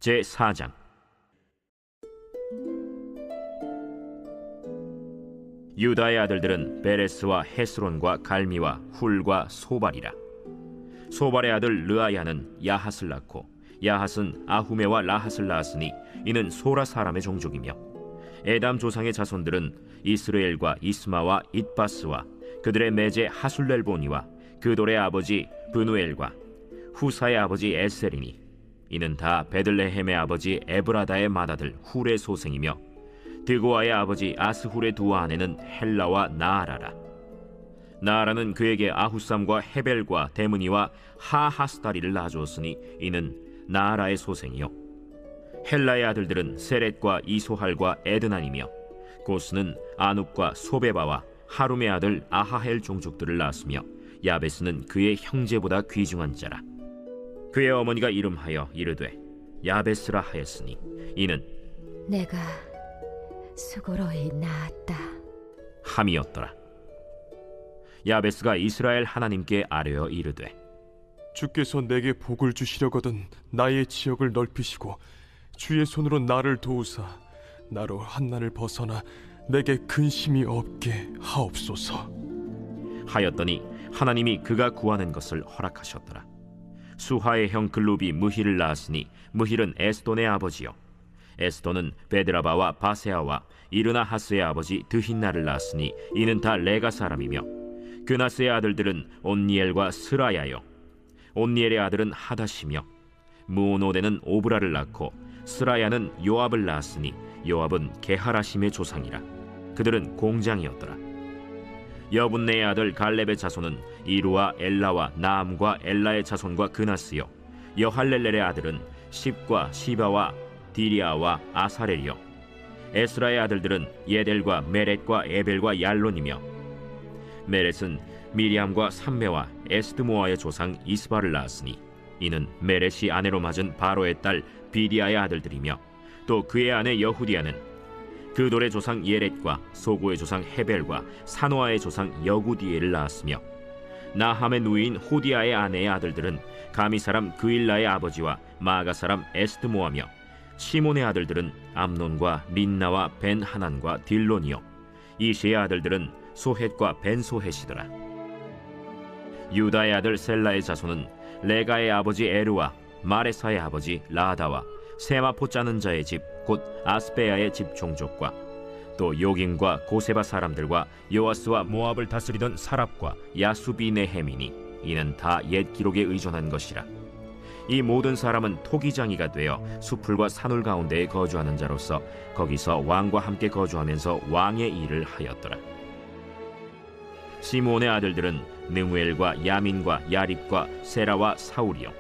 제4장. 유다의 아들들은 베레스와 헤스론과 갈미와 훌과 소발이라. 소발의 아들 르아야는 야핫을 낳고 야핫은 아후메와 라핫을 낳았으니 이는 소라 사람의 종족이며, 에담 조상의 자손들은 이스르엘과 이스마와 잇바스와 그들의 매제 하술렐보니와 그돌의 아버지 브누엘과 후사의 아버지 에셀이니 이는 다 베들레헴의 아버지 에브라다의 맏아들 훌의 소생이며, 드고아의 아버지 아스훌의 두 아내는 헬라와 나아라라. 나아라는 그에게 아후삼과 헤벨과 데므니와 하하스다리를 낳아주었으니 이는 나아라의 소생이요, 헬라의 아들들은 세렛과 이소할과 에드난이며, 고스는 아눕과 소베바와 하룸의 아들 아하헬 종족들을 낳았으며, 야베스는 그의 형제보다 귀중한 자라. 그의 어머니가 이름하여 이르되 야베스라 하였으니 이는 내가 수고로이 낳았다 함이었더라. 야베스가 이스라엘 하나님께 아뢰어 이르되, 주께서 내게 복을 주시려거든 나의 지역을 넓히시고 주의 손으로 나를 도우사 나로 한난을 벗어나 내게 근심이 없게 하옵소서 하였더니 하나님이 그가 구하는 것을 허락하셨더라. 수하의 형 글룹이 무힐을 낳았으니 무힐은 에스돈의 아버지요, 에스돈은 베드라바와 바세아와 이르나하스의 아버지 드힌나를 낳았으니 이는 다 레가 사람이며, 그나스의 아들들은 온니엘과 스라야요, 온니엘의 아들은 하다시며, 무오노데는 오브라를 낳고 스라야는 요압을 낳았으니 요압은 게하라심의 조상이라. 그들은 공장이었더라. 여분네의 아들 갈렙의 자손은 이루와 엘라와 나암과 엘라의 자손과 그나스요, 여할렐렐의 아들은 십과 시바와 디리아와 아사렐이요, 에스라의 아들들은 예델과 메렛과 에벨과 얄론이며, 메렛은 미리암과 삼메와 에스드모아의 조상 이스바를 낳았으니 이는 메렛이 아내로 맞은 바로의 딸 비디아의 아들들이며, 또 그의 아내 여후디아는 그돌의 조상 예렛과 소고의 조상 헤벨과 사노아의 조상 여구디엘을 낳았으며, 나함의 누이인 호디아의 아내의 아들들은 가미 사람 그일라의 아버지와 마가 사람 에스드모아며, 시몬의 아들들은 암논과 린나와 벤하난과 딜론이요, 이시의 아들들은 소헷과 벤소헷이더라. 유다의 아들 셀라의 자손은 레가의 아버지 에르와 마레사의 아버지 라다와 세마포 짜는 자의 집 곧 아스베야의 집 종족과 또 요긴과 고세바 사람들과 요아스와 모압을 다스리던 사랍과 야수비네헤미니 이는 다 옛 기록에 의존한 것이라. 이 모든 사람은 토기장이가 되어 수풀과 산울 가운데에 거주하는 자로서 거기서 왕과 함께 거주하면서 왕의 일을 하였더라. 시므온의 아들들은 느무엘과 야민과 야립과 세라와 사울이요,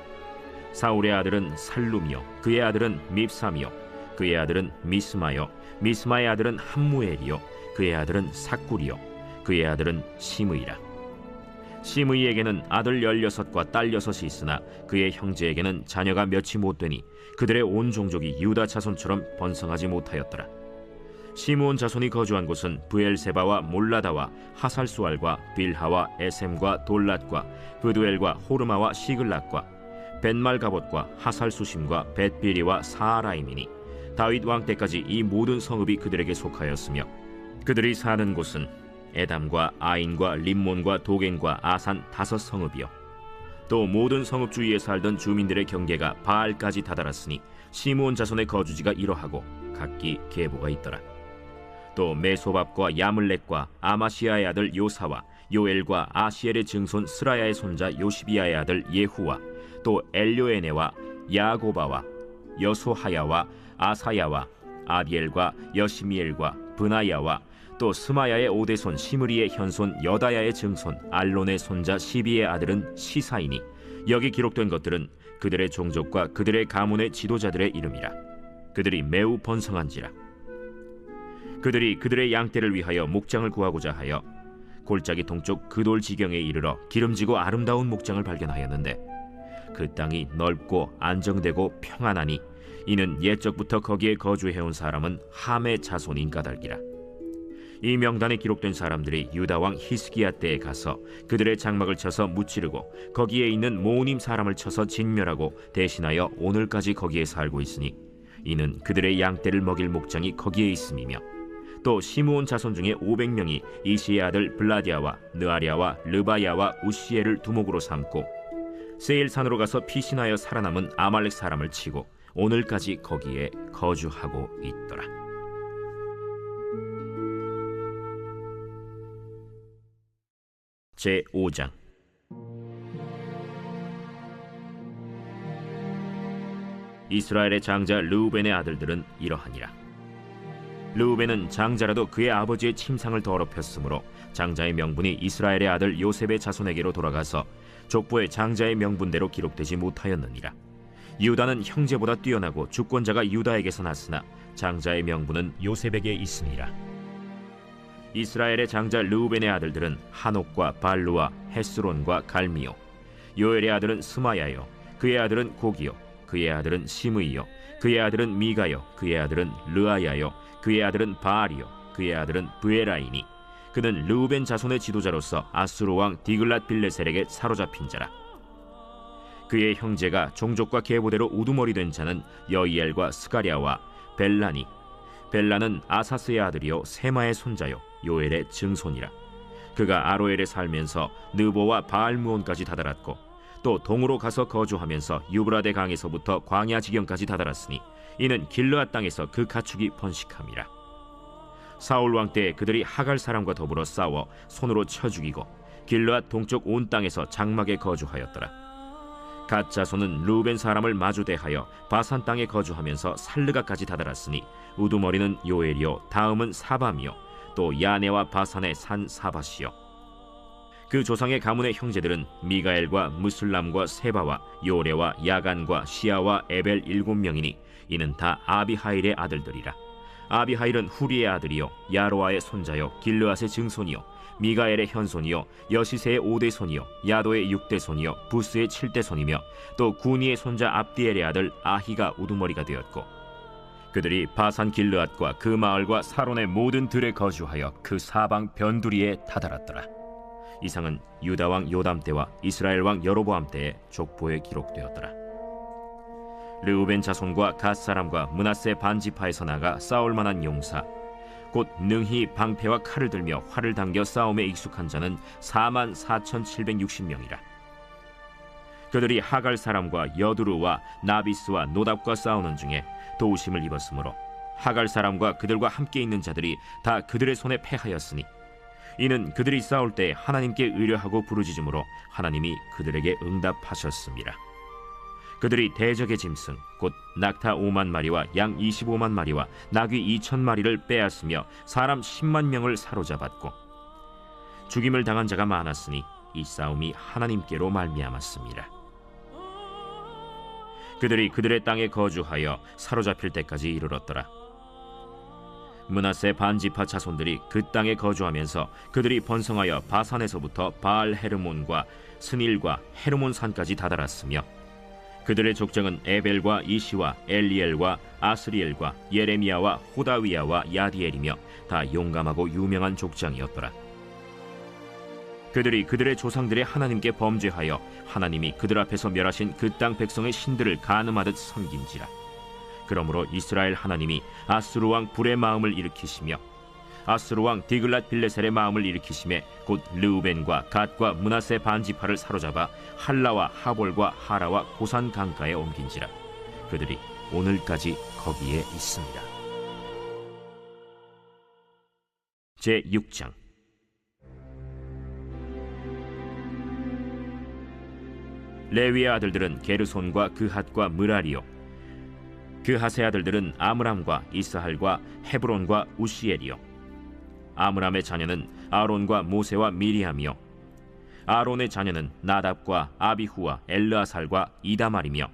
사울의 아들은 살룸이요, 그의 아들은 밉삼이요, 그의 아들은 미스마요, 미스마의 아들은 함무엘이요, 그의 아들은 삭구리요, 그의 아들은 시므이라. 시므이에게는 아들 16과 딸 6이 있으나 그의 형제에게는 자녀가 몇이 못되니 그들의 온 종족이 유다 자손처럼 번성하지 못하였더라. 시므온 자손이 거주한 곳은 브엘세바와 몰라다와 하살수알과 빌하와 에셈과 돌랏과 브두엘과 호르마와 시글락과 벤말가봇과 하살수심과 벳비리와 사아라임이니 다윗 왕 때까지 이 모든 성읍이 그들에게 속하였으며, 그들이 사는 곳은 에담과 아인과 림몬과 도겐과 아산 5 성읍이요, 또 모든 성읍 주위에 살던 주민들의 경계가 바알까지 다다랐으니 시므온 자손의 거주지가 이러하고 각기 계보가 있더라. 또 메소밥과 야물렉과 아마시아의 아들 요사와 요엘과 아시엘의 증손 스라야의 손자 요시비아의 아들 예후와 또 엘료에네와 야고바와 여소하야와 아사야와 아디엘과 여시미엘과 브나야와 또 스마야의 오대손 시므리의 현손 여다야의 증손 알론의 손자 시비의 아들은 시사이니 여기 기록된 것들은 그들의 종족과 그들의 가문의 지도자들의 이름이라. 그들이 매우 번성한지라. 그들이 그들의 양떼를 위하여 목장을 구하고자 하여 골짜기 동쪽 그돌 지경에 이르러 기름지고 아름다운 목장을 발견하였는데, 그 땅이 넓고 안정되고 평안하니 이는 옛적부터 거기에 거주해온 사람은 함의 자손인 까닭이라. 이 명단에 기록된 사람들이 유다 왕 히스기야 때에 가서 그들의 장막을 쳐서 무찌르고 거기에 있는 모우님 사람을 쳐서 진멸하고 대신하여 오늘까지 거기에 살고 있으니 이는 그들의 양떼를 먹일 목장이 거기에 있음이며, 또 시므온 자손 중에 500명이 이시의 아들 블라디아와 느아리아와 르바야와 우시엘을 두목으로 삼고 세일산으로 가서 피신하여 살아남은 아말렉 사람을 치고 오늘까지 거기에 거주하고 있더라. 제5장. 이스라엘의 장자 르우벤의 아들들은 이러하니라. 르우벤은 장자라도 그의 아버지의 침상을 더럽혔으므로 장자의 명분이 이스라엘의 아들 요셉의 자손에게로 돌아가서 족보의 장자의 명분대로 기록되지 못하였느니라. 유다는 형제보다 뛰어나고 주권자가 유다에게서 났으나 장자의 명분은 요셉에게 있으니라. 이스라엘의 장자 르우벤의 아들들은 한옥과 발루와 헤스론과 갈미요. 요엘의 아들은 스마야요, 그의 아들은 고기요, 그의 아들은 시므이요, 그의 아들은 미가요, 그의 아들은 르아야요, 그의 아들은 바알이요, 그의 아들은 브에라이니. 그는 르우벤 자손의 지도자로서 아수르 왕 디글랏 빌레셀에게 사로잡힌 자라. 그의 형제가 종족과 계보대로 우두머리 된 자는 여이엘과 스가랴와 벨라니. 벨라는 아사스의 아들이요 세마의 손자요 요엘의 증손이라. 그가 아로엘에 살면서 느보와 바알무온까지 다다랐고 또 동으로 가서 거주하면서 유브라데 강에서부터 광야 지경까지 다다랐으니 이는 길르앗 땅에서 그 가축이 번식함이라. 사울 왕 때에 그들이 하갈 사람과 더불어 싸워 손으로 쳐 죽이고 길르앗 동쪽 온 땅에서 장막에 거주하였더라. 갓 자손은 르우벤 사람을 마주대하여 바산 땅에 거주하면서 살르가까지 다다랐으니 우두머리는 요엘이요 다음은 사밤이요 또 야네와 바산의 산 사밧이요. 그 조상의 가문의 형제들은 미가엘과 무슬람과 세바와 요레와 야간과 시아와 에벨 7명이니 이는 다 아비하일의 아들들이라. 아비하일은 후리의 아들이요 야로아의 손자요 길르앗의 증손이요 미가엘의 현손이요 여시세의 5대 손이요 야도의 6대 손이요 부스의 7대 손이며 또 구니의 손자 압디엘의 아들 아히가 우두머리가 되었고, 그들이 바산 길르앗과 그 마을과 사론의 모든 들에 거주하여 그 사방 변두리에 다다랐더라. 이상은 유다 왕 요담 때와 이스라엘 왕 여로보암 때의 족보에 기록되었더라. 르우벤 자손과 갓 사람과 므낫세 반지파에서 나가 싸울 만한 용사, 곧 능히 방패와 칼을 들며 활을 당겨 싸움에 익숙한 자는 44,760명이라. 그들이 하갈 사람과 여두루와 나비스와 노답과 싸우는 중에 도우심을 입었으므로 하갈 사람과 그들과 함께 있는 자들이 다 그들의 손에 패하였으니 이는 그들이 싸울 때 하나님께 의뢰하고 부르짖음으로 하나님이 그들에게 응답하셨습니다. 그들이 대적의 짐승 곧 낙타 5만 마리와 양 25만 마리와 나귀 2천 마리를 빼앗으며 사람 10만 명을 사로잡았고, 죽임을 당한 자가 많았으니 이 싸움이 하나님께로 말미암았습니다. 그들이 그들의 땅에 거주하여 사로잡힐 때까지 이르렀더라. 므낫세 반지파 자손들이 그 땅에 거주하면서 그들이 번성하여 바산에서부터 바알 헤르몬과 스닐과 헤르몬 산까지 다다랐으며, 그들의 족장은 에벨과 이시와 엘리엘과 아스리엘과 예레미야와 호다위야와 야디엘이며 다 용감하고 유명한 족장이었더라. 그들이 그들의 조상들의 하나님께 범죄하여 하나님이 그들 앞에서 멸하신 그 땅 백성의 신들을 간음하듯 섬긴지라. 그러므로 이스라엘 하나님이 아수르 왕 불의 마음을 일으키시며 아수르 왕 디글랏 빌레셀의 마음을 일으키심에 곧 르우벤과 갓과 므낫세 반지파를 사로잡아 할라와 하볼과 하라와 고산 강가에 옮긴지라. 그들이 오늘까지 거기에 있습니다. 제6장. 레위의 아들들은 게르손과 그핫과 므라리요. 그핫의 아들들은 아므람과 이스할과 헤브론과 우시엘이요. 아므람의 자녀는 아론과 모세와 미리암이요. 아론의 자녀는 나답과 아비후와 엘르아살과 이다말이며,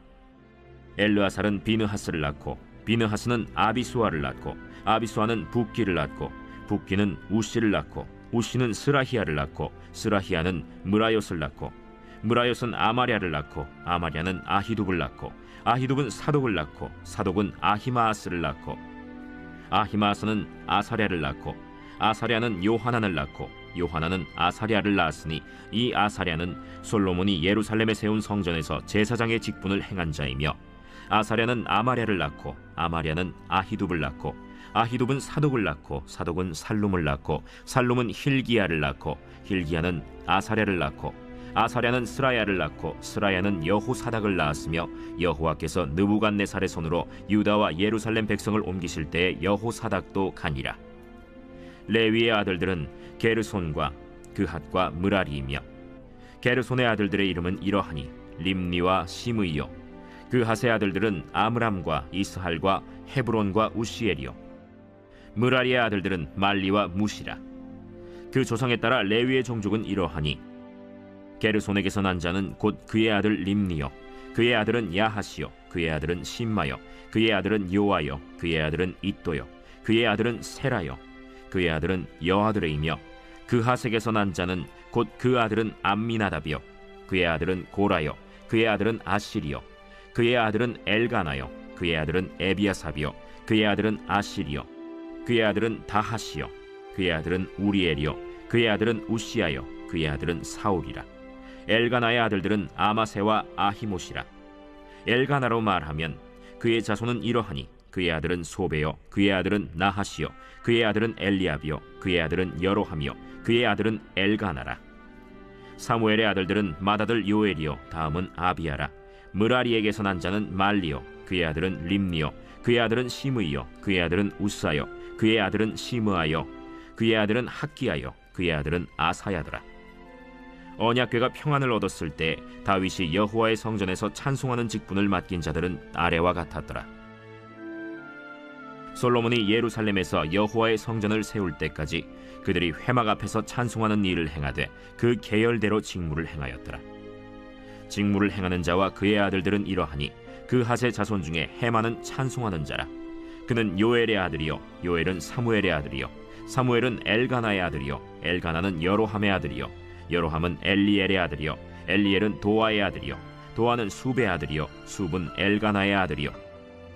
엘르아살은 비느하스를 낳고 비느하스는 아비수아를 낳고 아비수아는 붓기를 낳고 붓기는 우시를 낳고 우시는 스라히야를 낳고 스라히야는 므라요스를 낳고 므라요스는 아마랴를 낳고 아마랴는 아히둡을 낳고 아히둡은 사독을 낳고 사독은 아히마아스를 낳고 아히마아스는 아사랴를 낳고 아사랴는 요하난을 낳고 요하난은 아사랴를 낳았으니 이 아사랴는 솔로몬이 예루살렘에 세운 성전에서 제사장의 직분을 행한 자이며 아사랴는 아마랴를 낳고 아마랴는 아히둡을 낳고 아히둡은 사독을 낳고 사독은 살룸을 낳고 살룸은 힐기야를 낳고 힐기야는 아사랴를 낳고 아사랴는 스라야를 낳고 스라야는 여호사닥을 낳았으며 여호와께서 느부갓네살의 손으로 유다와 예루살렘 백성을 옮기실 때에 여호사닥도 가니라. 레위의 아들들은 게르손과 그핫과 므라리이며 게르손의 아들들의 이름은 이러하니 림니와 시므이요 그핫의 아들들은 아므람과 이스할과 헤브론과 우시엘이요 므라리의 아들들은 말리와 무시라. 그 조상에 따라 레위의 종족은 이러하니 게르손에게서 난 자는 곧 그의 아들 림니요 그의 아들은 야하시요 그의 아들은 심마요 그의 아들은 요아요 그의 아들은 이또요 그의 아들은 세라요 그의 아들은 여아드레이며 그핫에게서 난 자는 곧 그 아들은 암미나답이요 그의 아들은 고라요 그의 아들은 아시리요 그의 아들은 엘가나요 그의 아들은 에비아삽이요 그의 아들은 아시리요 그의 아들은 다하시요 그의 아들은 우리엘이요 그의 아들은 우시아요 그의 아들은 사울이라. 엘가나의 아들들은 아마세와 아히못이라. 엘가나로 말하면 그의 자손은 이러하니 그의 아들은 소베요 그의 아들은 나하시요 그의 아들은 엘리압이요 그의 아들은 여로함이요 그의 아들은 엘가나라. 사무엘의 아들들은 맏아들 요엘이요 다음은 아비야라. 므라리에게서 난 자는 말리요 그의 아들은 림니요 그의 아들은 시므이요 그의 아들은 우사요 그의 아들은 시므아요 그의 아들은 학기야요 그의 아들은 아사야더라. 언약궤가 평안을 얻었을 때 다윗이 여호와의 성전에서 찬송하는 직분을 맡긴 자들은 아래와 같았더라. 솔로몬이 예루살렘에서 여호와의 성전을 세울 때까지 그들이 회막 앞에서 찬송하는 일을 행하되 그 계열대로 직무를 행하였더라. 직무를 행하는 자와 그의 아들들은 이러하니 그핫의 자손 중에 헤만은 찬송하는 자라. 그는 요엘의 아들이요 요엘은 사무엘의 아들이요 사무엘은 엘가나의 아들이요 엘가나는 여로함의 아들이요 여로함은 엘리엘의 아들이요 엘리엘은 도아의 아들이요 도아는 숲의 아들이요 숲은 엘가나의 아들이요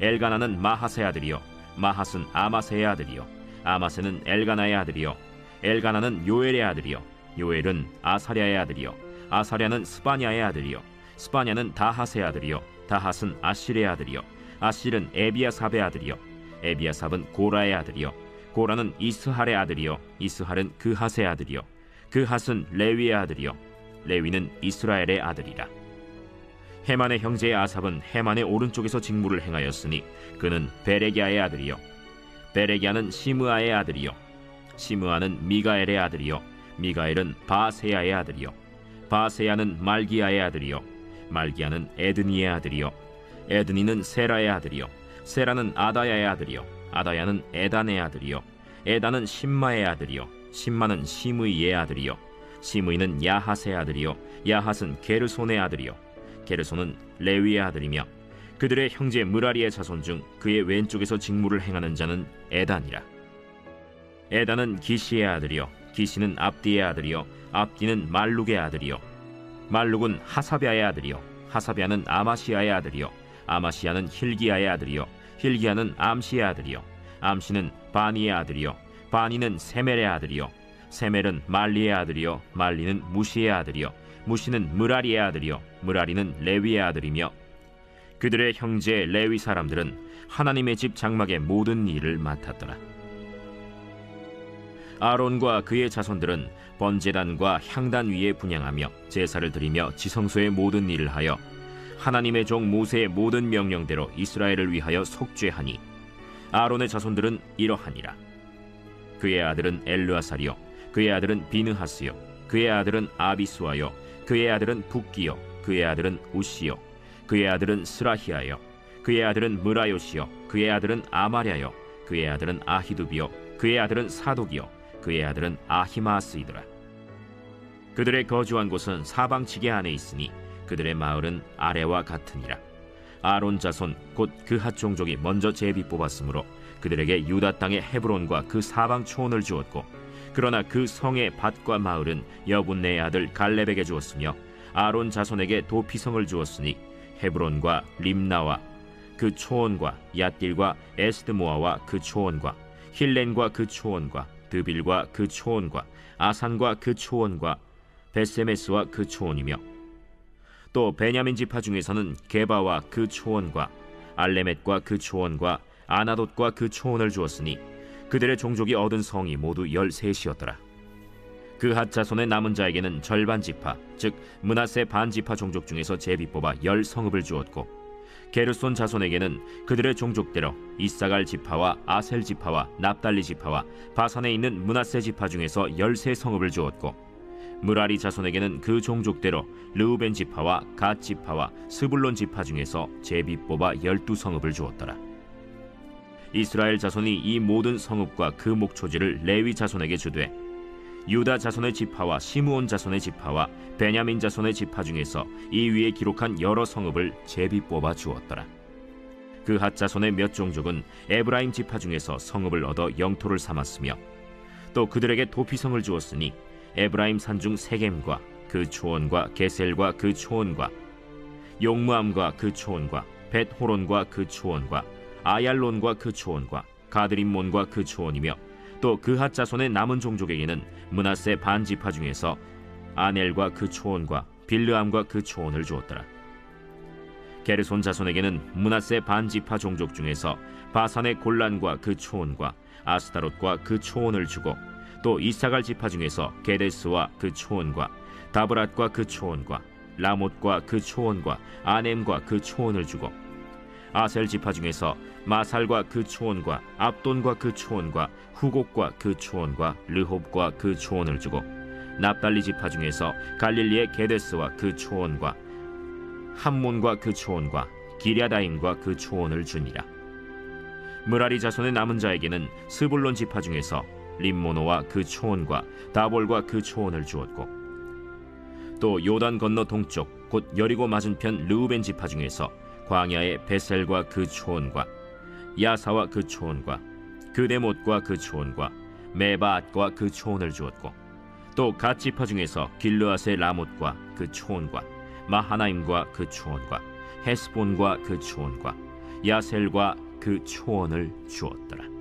엘가나는 마핫의 아들이요 마핫은 아마세의 아들이요 아마세는 엘가나의 아들이요 엘가나는 요엘의 아들이요 요엘은 아사랴의 아들이요 아사랴는 스바냐의 아들이요 스바냐는 다핫의 아들이요 다핫은 아실의 아들이요 아실은 에비아삽의 아들이요 에비아삽은 고라의 아들이요 고라는 이스할의 아들이요 이스할은 그핫의 아들이요 그핫은 레위의 아들이요 레위는 이스라엘의 아들이라. 헤만의 형제의 아삽은 헤만의 오른쪽에서 직무를 행하였으니 그는 베레기야의 아들이요 베레기야는 시므아의 아들이요 시므아는 미가엘의 아들이요 미가엘은 바세야의 아들이요 바세야는 말기야의 아들이요 말기야는 에드니의 아들이요 에드니는 세라의 아들이요 세라는 아다야의 아들이요 아다야는 에단의 아들이요 에단은 심마의 아들이요 심마는 시므이의 아들이요 시므이는 야핫의 아들이요 야핫은 게르손의 아들이요 게르손은 레위의 아들이며 그들의 형제 므라리의 자손 중 그의 왼쪽에서 직무를 행하는 자는 에단이라. 에단은 기시의 아들이요 기시는 압디의 아들이요 압디는 말룩의 아들이요 말룩은 하사비아의 아들이요 하사비아는 아마시아의 아들이요 아마시아는 힐기야의 아들이요 힐기야는 암시의 아들이요 암시는 바니의 아들이요 바니는 세멜의 아들이요 세멜은 말리의 아들이요 말리는 무시의 아들이요 무시는 므라리의 아들이요 므라리는 레위의 아들이며 그들의 형제 레위 사람들은 하나님의 집 장막의 모든 일을 맡았더라. 아론과 그의 자손들은 번제단과 향단 위에 분향하며 제사를 드리며 지성소의 모든 일을 하여 하나님의 종 모세의 모든 명령대로 이스라엘을 위하여 속죄하니 아론의 자손들은 이러하니라. 그의 아들은 엘르아살이요 그의 아들은 비느하스요 그의 아들은 아비수아요 그의 아들은 붓기요 그의 아들은 우시요 그의 아들은 스라히아요 그의 아들은 므라요시요 그의 아들은 아마랴요 그의 아들은 아히두비요 그의 아들은 사독이요 그의 아들은 아히마스이더라. 그들의 거주한 곳은 사방지게 안에 있으니 그들의 마을은 아래와 같으니라. 아론 자손 곧 그핫 종족이 먼저 제비 뽑았으므로 그들에게 유다 땅의 헤브론과 그 사방 초원을 주었고 그러나 그 성의 밭과 마을은 여분네의 아들 갈렙에게 주었으며 아론 자손에게 도피성을 주었으니 헤브론과 림나와 그 초원과 얏딜과 에스드모아와 그 초원과 힐렌과 그 초원과 드빌과 그 초원과 아산과 그 초원과 베세메스와 그 초원이며 또 베냐민 지파 중에서는 게바와 그 초원과 알레멧과 그 초원과 아나돗과 그 초원을 주었으니 그들의 종족이 얻은 성이 모두 13이었더라. 그핫 자손의 남은 자에게는 절반 지파, 즉 므낫세 반 지파 종족 중에서 제비 뽑아 10성읍을 주었고, 게르손 자손에게는 그들의 종족대로 이사갈 지파와 아셀 지파와 납달리 지파와 바산에 있는 므낫세 지파 중에서 13성읍을 주었고, 무라리 자손에게는 그 종족대로 르우벤 지파와 갓 지파와 스불론 지파 중에서 제비 뽑아 12성읍을 주었더라. 이스라엘 자손이 이 모든 성읍과 그 목초지를 레위 자손에게 주되, 유다 자손의 지파와 시므온 자손의 지파와 베냐민 자손의 지파 중에서 이 위에 기록한 여러 성읍을 제비 뽑아 주었더라. 그핫 자손의 몇 종족은 에브라임 지파 중에서 성읍을 얻어 영토를 삼았으며, 또 그들에게 도피성을 주었으니 에브라임 산중 세겜과 그 초원과 게셀과 그 초원과 용무암과 그 초원과 벳호론과 그 초원과 아얄론과 그 초원과 가드림몬과 그 초원이며, 또 그핫 자손의 남은 종족에게는 므낫세 반 지파 중에서 아넬과 그 초원과 빌르암과 그 초원을 주었더라. 게르손 자손에게는 므낫세 반 지파 종족 중에서 바산의 골란과 그 초원과 아스타롯과 그 초원을 주고, 또 이사갈 지파 중에서 게데스와 그 초원과 다브랏과 그 초원과 라못과 그 초원과 아넴과 그 초원을 주고, 아셀 지파 중에서 마살과 그 초원과 압돈과 그 초원과 후곡과 그 초원과 르홉과 그 초원을 주고, 납달리 지파 중에서 갈릴리의 게데스와 그 초원과 함몬과 그 초원과 기랴다임과 그 초원을 주니라. 무라리 자손의 남은 자에게는 스불론 지파 중에서 림모노와 그 초원과 다볼과 그 초원을 주었고, 또 요단 건너 동쪽 곧 여리고 맞은편 르우벤 지파 중에서 광야의 베셀과 그 초원과 야사와 그 초원과 그데못과 그 초원과 메바앗과 그 초원을 주었고, 또 갓 지파 중에서 길르앗의 라못과 그 초원과 마하나임과 그 초원과 헤스본과 그 초원과 야셀과 그 초원을 주었더라.